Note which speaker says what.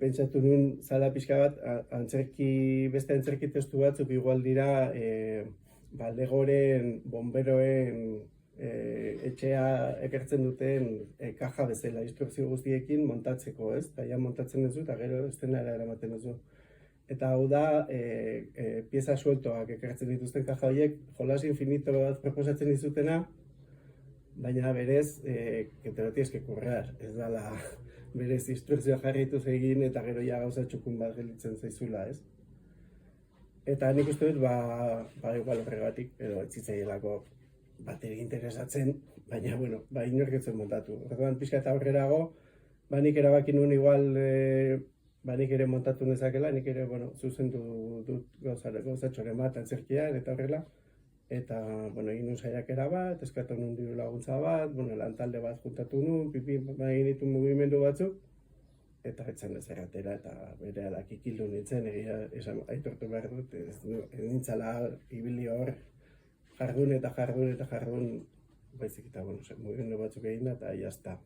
Speaker 1: pentsatu nuen zala pixka bat, beste antzerki testu batzuk igual dira Legoren, bomberoen etxea ekertzen duten kaja bezala, instrukzio guztiekin montatzeko, ez? Eta ja montatzen duzu eta gero estenara eramaten duzu. Eta hau da, pieza sueltoak ekertzen dituzten kaja horiek, jolas infinito bat proposatzen dizutena, baina berez, que te lo tienes que currar, ez dala berez instrukzioa jarraituz egin eta gero ja gauza txukun bat gelditzen zaizula, ez? Eta nik uste dut, igual horregatik, edo etzitzaielako bateri interesatzen, baina, bueno, inorketzen montatu. Orduan, pixka eta aurrerago, nik erabaki nuen igual, nik ere montatu nezakela, nik ere, zuzendu dut gauzatxoren bat antzerkian eta horrela. Eta, egin nuen saiakera bat, eskatu nuen diru laguntza bat, lantalde bat juntatu nuen, egin ditu mugimendu batzuk, eta etzen ez erratera, eta bere alak ikildu nintzen, aitortu behar dut, ez nintzala ibili hor, jardun, baizik eta, mugimendu batzuk egin da, eta jazta.